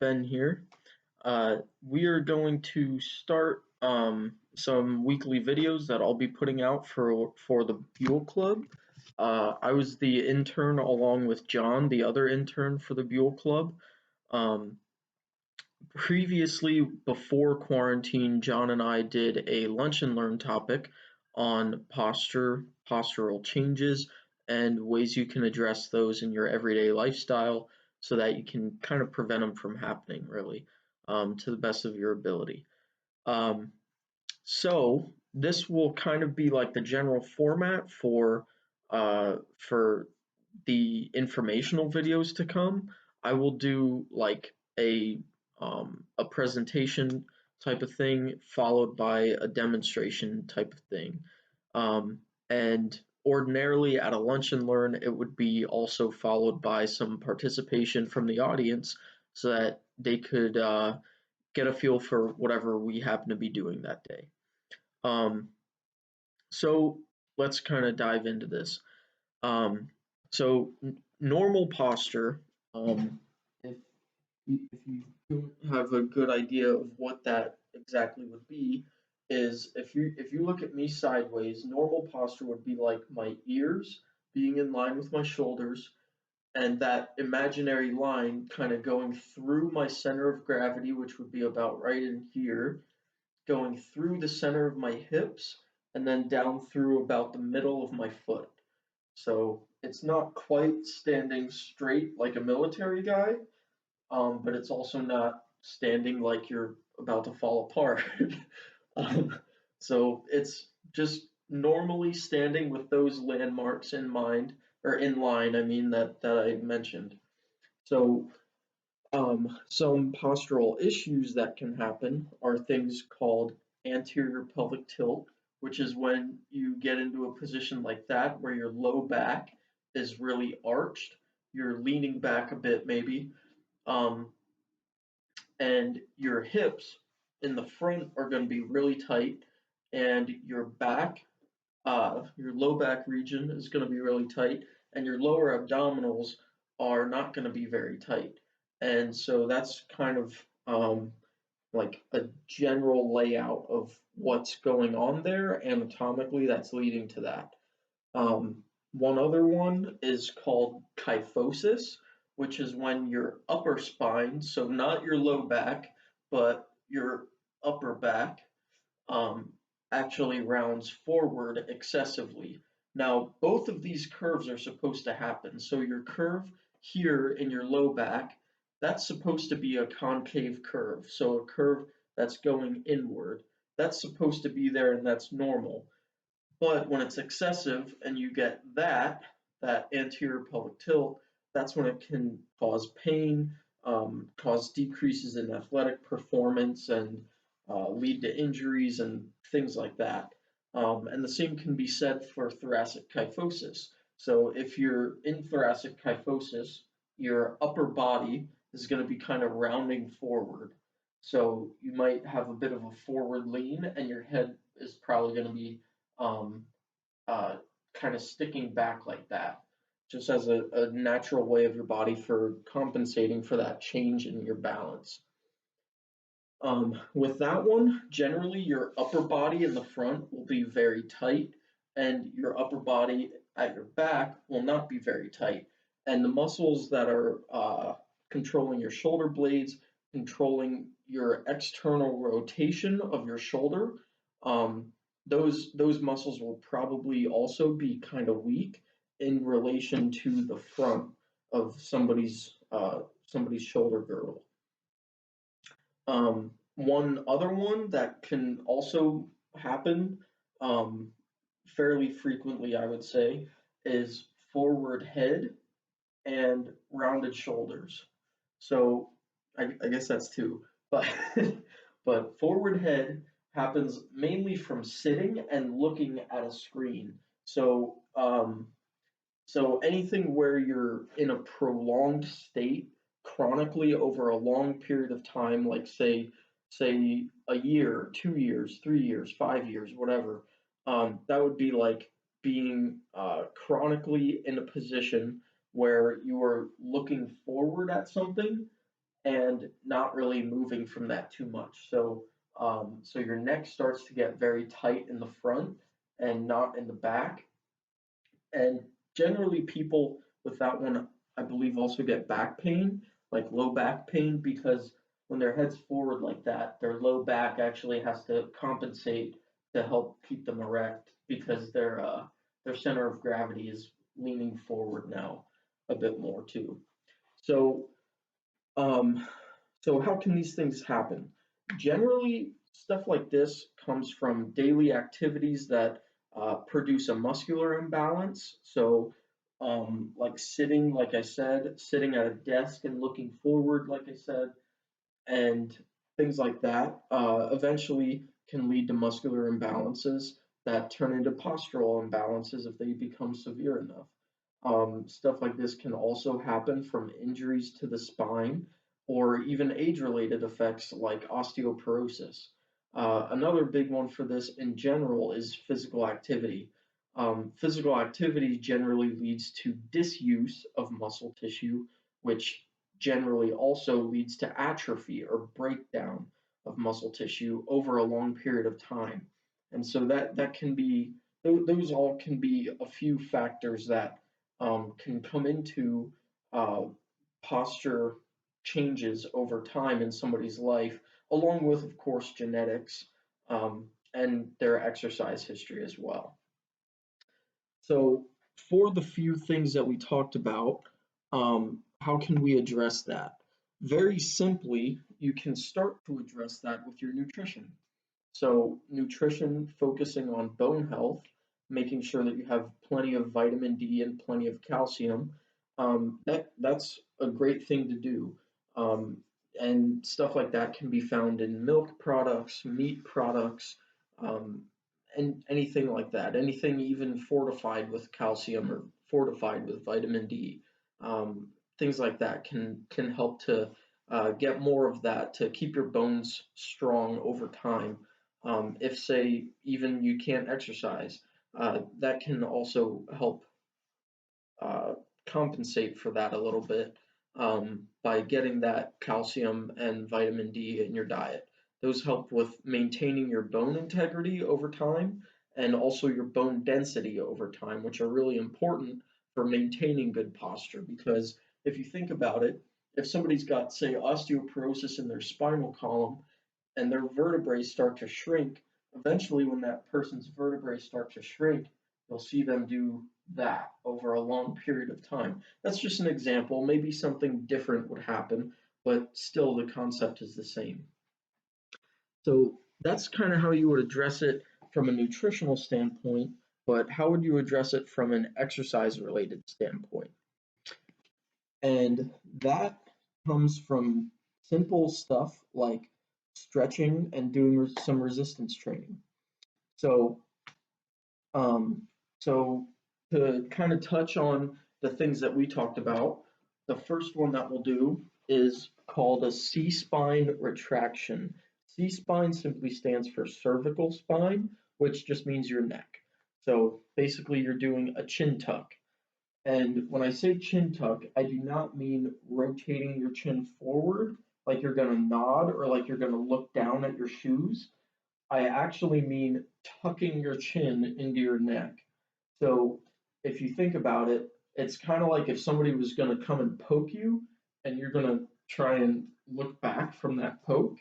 Ben here. We are going to start some weekly videos that I'll be putting out for the Buell Club. I was the intern along with John, the other intern for the Buell Club. Um, Previously, before quarantine, John and I did a lunch and learn topic on postural changes, and ways you can address those in your everyday lifestyle so that you can kind of prevent them from happening, really, to the best of your ability. Um, so this will kind of be like the general format for the informational videos to come. I will do like a presentation type of thing followed by a demonstration type of thing. Um, and ordinarily at a lunch and learn, it would be also followed by some participation from the audience so that they could get a feel for whatever we happen to be doing that day. Um, so let's kind of dive into this. Um, Normal posture, if if you don't have a good idea of what that exactly would be, is if you look at me sideways, normal posture would be like my ears being in line with my shoulders, and that imaginary line kind of going through my center of gravity, which would be about right in here, going through the center of my hips and then down through about the middle of my foot. So it's not quite standing straight like a military guy, but it's also not standing like you're about to fall apart. um, so it's just normally standing with those landmarks in mind, or in line, I mean, that I mentioned. So some postural issues that can happen are things called anterior pelvic tilt, which is when you get into a position like that where your low back is really arched, you're leaning back a bit maybe, um, and your hips in the front are going to be really tight, and your back, your low back region is going to be really tight, and your lower abdominals are not going to be very tight. And so that's kind of like a general layout of what's going on there anatomically that's leading to that. One other one is called kyphosis, which is when your upper spine, so not your low back, but your upper back, um, actually rounds forward excessively. Now, both of these curves are supposed to happen. So your curve here in your low back, that's supposed to be a concave curve. So a curve that's going inward. That's supposed to be there and that's normal. But when it's excessive and you get that anterior pelvic tilt, that's when it can cause pain, cause decreases in athletic performance, and lead to injuries and things like that. And the same can be said for thoracic kyphosis. So if you're in thoracic kyphosis, your upper body is going to be kind of rounding forward. So you might have a bit of a forward lean, and your head is probably going to be um, uh, kind of sticking back like that, just as a natural way of your body for compensating for that change in your balance. With that one, generally your upper body in the front will be very tight, and your upper body at your back will not be very tight. And the muscles that are controlling your shoulder blades, controlling your external rotation of your shoulder, um, those muscles will probably also be kind of weak in relation to the front of somebody's shoulder girdle. One other one that can also happen fairly frequently, I would say, is forward head and rounded shoulders. So I guess that's two, but but forward head happens mainly from sitting and looking at a screen. So anything where you're in a prolonged state chronically over a long period of time, like say a year, 2 years, 3 years, 5 years, whatever, that would be like being chronically in a position where you are looking forward at something and not really moving from that too much. So your neck starts to get very tight in the front and not in the back. And generally, people with that one, I believe, also get back pain, like low back pain, because when their head's forward like that, their low back actually has to compensate to help keep them erect because their center of gravity is leaning forward now a bit more too. So um, so how can these things happen? Generally, stuff like this comes from daily activities that produce a muscular imbalance. Like sitting, like I said, sitting at a desk and looking forward, like I said, and things like that, eventually can lead to muscular imbalances that turn into postural imbalances if they become severe enough. Stuff like this can also happen from injuries to the spine or even age-related effects like osteoporosis. Another big one for this in general is physical activity. Physical activity generally leads to disuse of muscle tissue, which generally also leads to atrophy or breakdown of muscle tissue over a long period of time. And so that can be those all can be a few factors that can come into uh, posture changes over time in somebody's life, along with, of course, genetics and their exercise history as well. So, for the few things that we talked about, how can we address that? Very simply, you can start to address that with your nutrition. So, nutrition focusing on bone health, making sure that you have plenty of vitamin D and plenty of calcium. That's a great thing to do. Um, and stuff like that can be found in milk products, meat products, um, and anything like that. Anything even fortified with calcium or fortified with vitamin D. Um, Things like that can help to get more of that to keep your bones strong over time. If, say, even you can't exercise, that can also help uh, compensate for that a little bit by getting that calcium and vitamin D in your diet. Those help with maintaining your bone integrity over time and also your bone density over time, which are really important for maintaining good posture. Because if you think about it, if somebody's got, say, osteoporosis in their spinal column, and their vertebrae start to shrink, eventually, when that person's vertebrae start to shrink, you'll see them do that over a long period of time. That's just an example. Maybe something different would happen, but still the concept is the same. So that's kind of how you would address it from a nutritional standpoint, but how would you address it from an exercise related standpoint? And that comes from simple stuff like stretching and doing some resistance training. So, um, so to kind of touch on the things that we talked about, the first one that we'll do is called a C-spine retraction. C-spine simply stands for cervical spine, which just means your neck. So basically, you're doing a chin tuck. And when I say chin tuck, I do not mean rotating your chin forward like you're going to nod or like you're going to look down at your shoes. I actually mean tucking your chin into your neck. So if you think about it, it's kind of like if somebody was going to come and poke you and you're going to try and look back from that poke.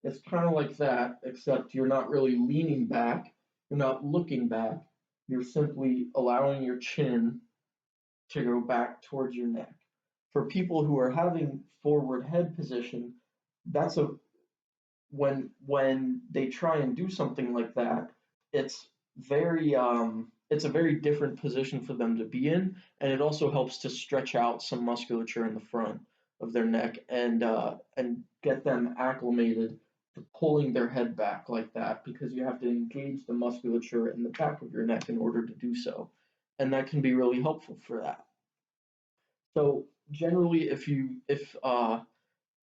It's kind of like that, except you're not really leaning back, you're not looking back, you're simply allowing your chin to go back towards your neck. For people who are having forward head position, that's a when they try and do something like that, it's it's a very different position for them to be in, and it also helps to stretch out some musculature in the front of their neck and get them acclimated to pulling their head back like that because you have to engage the musculature in the back of your neck in order to do so, and that can be really helpful for that. So generally, if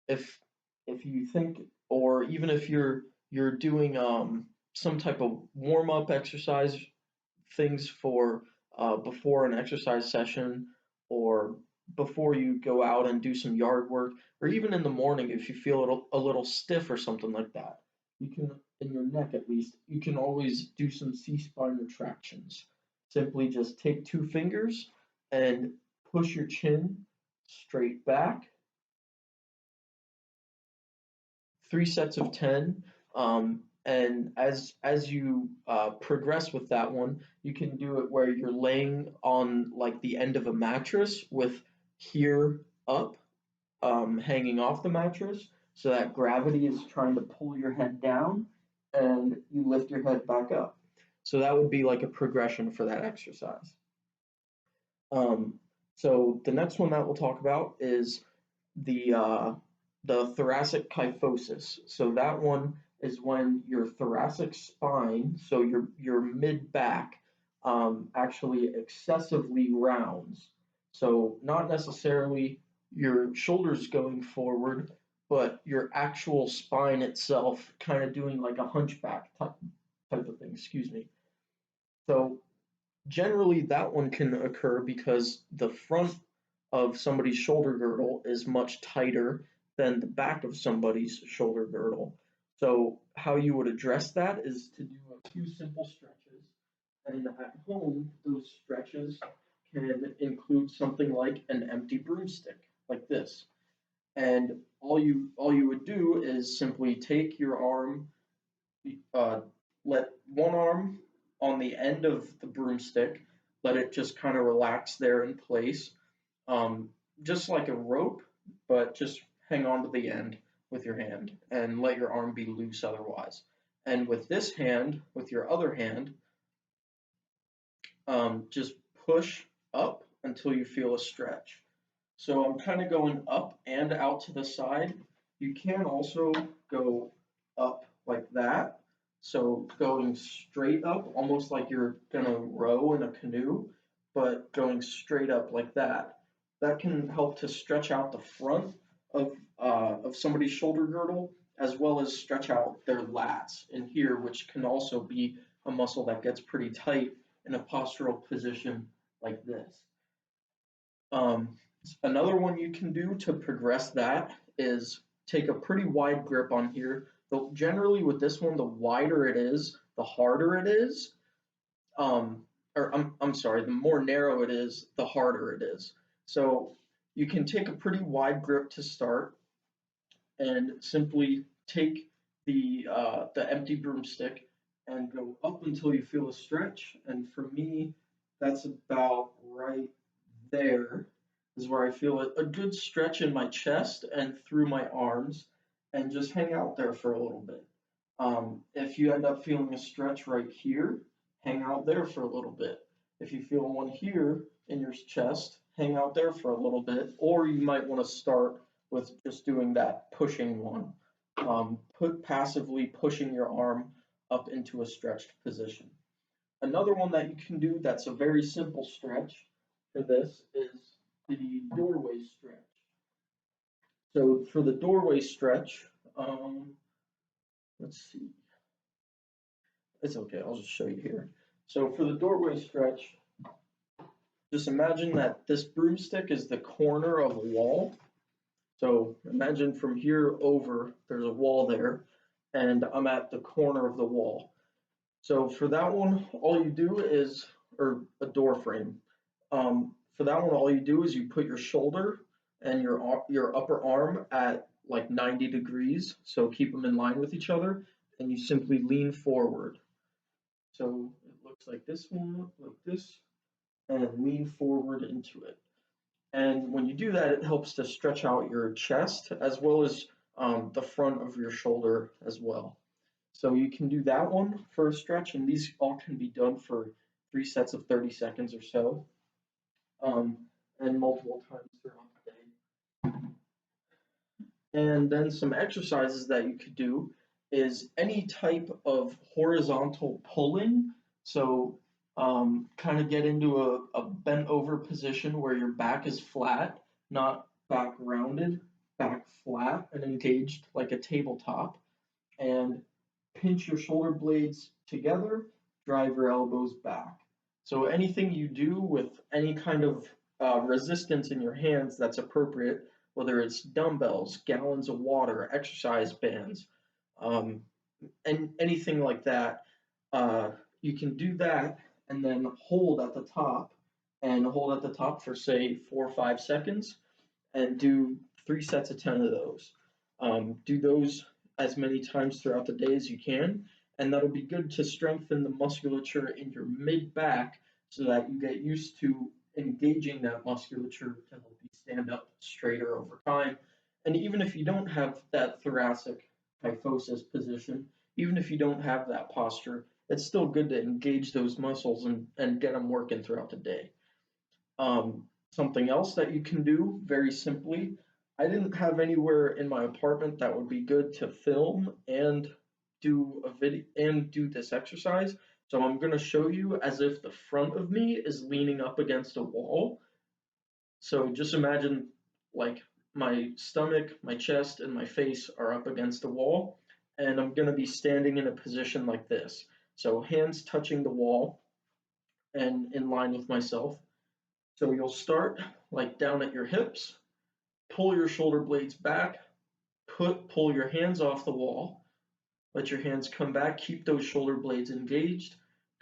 if you think, or even if you're doing some type of warm up exercise things for before an exercise session, or before you go out and do some yard work, or even in the morning if you feel a little stiff or something like that. You can, in your neck at least, you can always do some C-spine retractions. Simply just take 2 fingers and push your chin straight back, 3 sets of 10. And as you progress with that one, you can do it where you're laying on like the end of a mattress with here up, hanging off the mattress, so that gravity is trying to pull your head down, and you lift your head back up. So that would be like a progression for that exercise. Um, so the next one that we'll talk about is the uh, the thoracic kyphosis. So that one is when your thoracic spine, so your mid back, actually excessively rounds. So not necessarily your shoulders going forward, but your actual spine itself kind of doing like a hunchback type of thing. Excuse me. So generally, that one can occur because the front of somebody's shoulder girdle is much tighter than the back of somebody's shoulder girdle. So, how you would address that is to do a few simple stretches. And at home, those stretches can include something like an empty broomstick, like this. And all you would do is simply take your arm, uh, let one arm on the end of the broomstick, let it just kind of relax there in place, um, just like a rope, but just hang on to the end with your hand and let your arm be loose otherwise. And with this hand, with your other hand, just push up until you feel a stretch. So I'm kind of going up and out to the side. You can also go up like that. So going straight up, almost like you're gonna row in a canoe, but going straight up like that. That can help to stretch out the front of somebody's shoulder girdle, as well as stretch out their lats in here, which can also be a muscle that gets pretty tight in a postural position like this. Um, Another one you can do to progress that is take a pretty wide grip on here. Generally with this one, the wider it is, the harder it is. Or I'm sorry, the more narrow it is, the harder it is. So you can take a pretty wide grip to start and simply take the empty broomstick and go up until you feel a stretch. And for me, that's about right there is where I feel a good stretch in my chest and through my arms, and just hang out there for a little bit. If you end up feeling a stretch right here, hang out there for a little bit. If you feel one here in your chest, hang out there for a little bit, or you might want to start with just doing that pushing one. Put passively pushing your arm up into a stretched position. Another one that you can do that's a very simple stretch for this is the doorway stretch. So for the doorway stretch, let's see. It's okay, I'll just show you here. So for the doorway stretch, just imagine that this broomstick is the corner of a wall. So imagine from here over, there's a wall there, and I'm at the corner of the wall. So for that one, all you do is, or a door frame. For that one, all you do is you put your shoulder and your upper arm at like 90 degrees, so keep them in line with each other, and you simply lean forward. So it looks like this one, like this, and lean forward into it. And when you do that, it helps to stretch out your chest as well as the front of your shoulder as well. So you can do that one for a stretch, and these all can be done for 3 sets of 30 seconds or so, um, and multiple times throughout the day. And then some exercises that you could do is any type of horizontal pulling. So kind of get into a bent over position where your back is flat, not back rounded, back flat and engaged like a tabletop. And pinch your shoulder blades together, drive your elbows back. So anything you do with any kind of resistance in your hands that's appropriate, whether it's dumbbells, gallons of water, exercise bands, um, and anything like that. Uh, you can do that and then hold at the top and hold at the top for say 4 or 5 seconds and do 3 sets of 10 of those. Do those as many times throughout the day as you can, and that'll be good to strengthen the musculature in your mid back so that you get used to engaging that musculature to help you stand up straighter over time. And even if you don't have that thoracic kyphosis position, even if you don't have that posture, it's still good to engage those muscles and get them working throughout the day. Something else that you can do very simply, I didn't have anywhere in my apartment that would be good to film and do a video and do this exercise. So I'm going to show you as if the front of me is leaning up against a wall. So just imagine like my stomach, my chest, and my face are up against a wall, and I'm going to be standing in a position like this. So hands touching the wall and in line with myself. So you'll start like down at your hips, pull your shoulder blades back, pull your hands off the wall, let your hands come back, keep those shoulder blades engaged,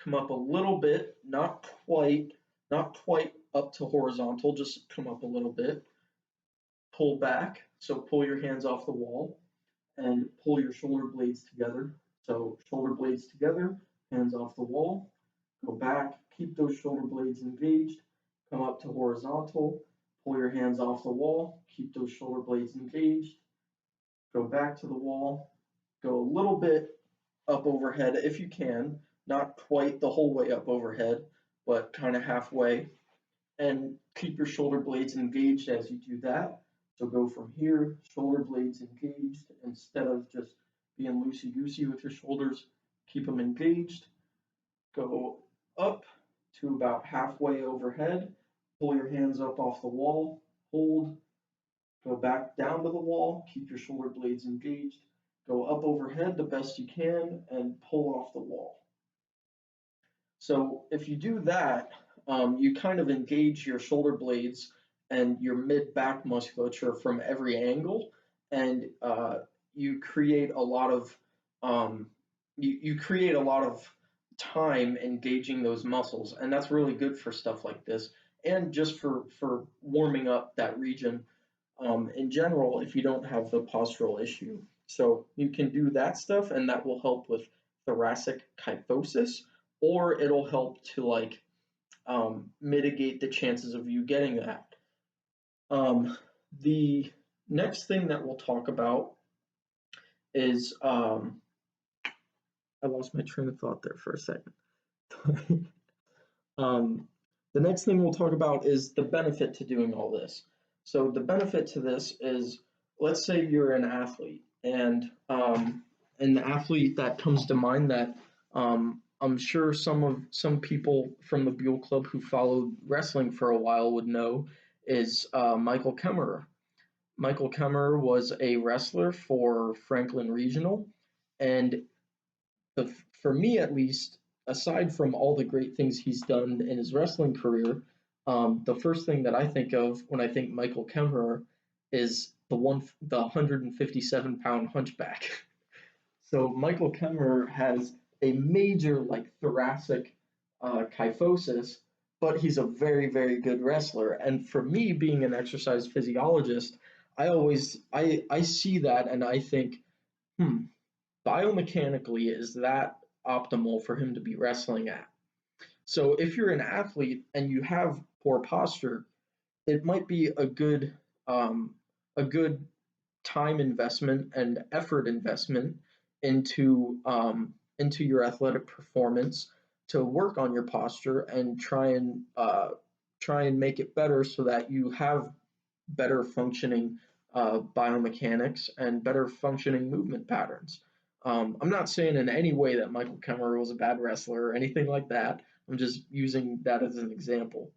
come up a little bit, not quite up to horizontal, just come up a little bit, pull back, so pull your hands off the wall and pull your shoulder blades together. So shoulder blades together, hands off the wall, go back, keep those shoulder blades engaged, come up to horizontal, pull your hands off the wall, keep those shoulder blades engaged, go back to the wall, go a little bit up overhead if you can, not quite the whole way up overhead, but kind of halfway, and keep your shoulder blades engaged as you do that. So go from here, shoulder blades engaged, instead of just being loosey-goosey with your shoulders, keep them engaged. Go up to about halfway overhead, pull your hands up off the wall, hold, go back down to the wall, keep your shoulder blades engaged, go up overhead the best you can, and pull off the wall. So if you do that, you kind of engage your shoulder blades and your mid back musculature from every angle, and you create a lot of you create a lot of time engaging those muscles, and that's really good for stuff like this, and just for warming up that region in general if you don't have the postural issue. So you can do that stuff, and that will help with thoracic kyphosis, or it'll help to like mitigate the chances of you getting that. The next thing that we'll talk about is I lost my train of thought there for a second. um, the next thing we'll talk about is the benefit to doing all this. So the benefit to this is, let's say you're an athlete, and an athlete that comes to mind that I'm sure some people from the Buell Club who followed wrestling for a while would know is Michael Kemmerer. Michael Kemmerer was a wrestler for Franklin Regional, and for me at least, aside from all the great things he's done in his wrestling career, the first thing that I think of when I think Michael Kemmerer is the 157-pound hunchback. So Michael Kemmerer has a major like thoracic kyphosis, but he's a very, very good wrestler. And for me, being an exercise physiologist, I see that and I think, hmm, biomechanically, is that optimal for him to be wrestling at? So if you're an athlete and you have poor posture, it might be um, a good time investment and effort investment into your athletic performance to work on your posture and try and make it better so that you have better functioning biomechanics and better functioning movement patterns. I'm not saying in any way that Michael Kemmerer was a bad wrestler or anything like that. I'm just using that as an example.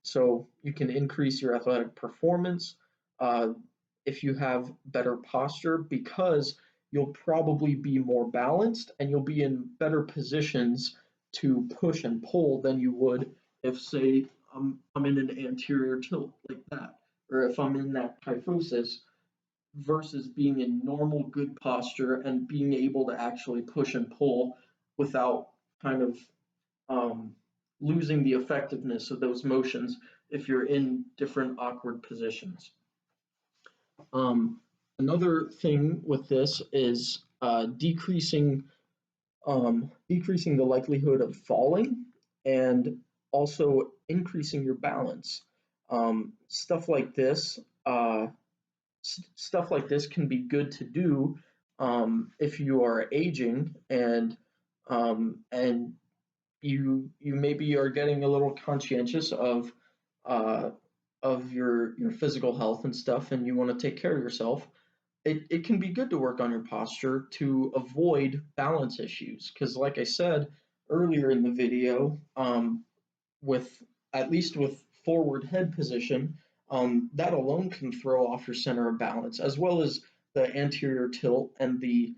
So you can increase your athletic performance uh, if you have better posture because you'll probably be more balanced and you'll be in better positions to push and pull than you would if, say, I'm in an anterior tilt like that, or if I'm in that kyphosis versus being in normal good posture and being able to actually push and pull without kind of um, losing the effectiveness of those motions if you're in different awkward positions. Um, Another thing with this is decreasing the likelihood of falling and also increasing your balance. Stuff like this, stuff like this can be good to do if you are aging and you maybe are getting a little conscientious uh, of your physical health and stuff, and you want to take care of yourself. It can be good to work on your posture to avoid balance issues because, like I said earlier in the video, with at least with forward head position, that alone can throw off your center of balance, as well as the anterior tilt and the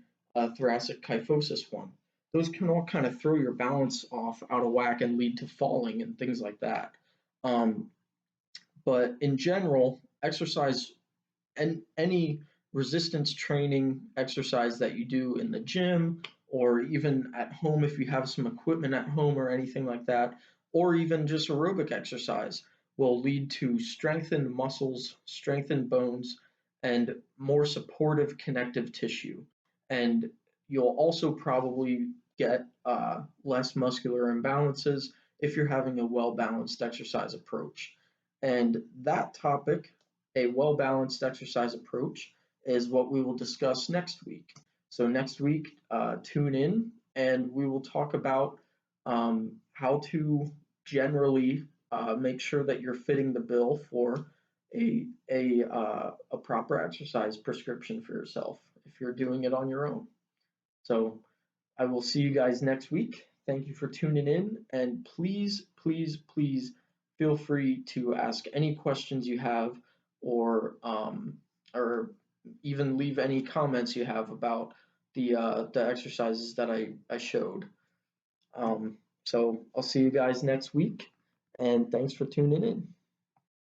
thoracic kyphosis one. Those can all kind of throw your balance off out of whack and lead to falling and things like that. Um, but in general, exercise and any resistance training exercise that you do in the gym or even at home if you have some equipment at home or anything like that, or even just aerobic exercise will lead to strengthened muscles, strengthened bones, and more supportive connective tissue. And you'll also probably get less muscular imbalances if you're having a well balanced exercise approach. And that topic, a well balanced exercise approach, is what we will discuss next week. So, next week, tune in and we will talk about how to generally make sure that you're fitting the bill for a proper exercise prescription for yourself if you're doing it on your own. So, I will see you guys next week. Thank you for tuning in, and please, please, please feel free to ask any questions you have, or even leave any comments you have about the exercises that I showed. So I'll see you guys next week, and thanks for tuning in.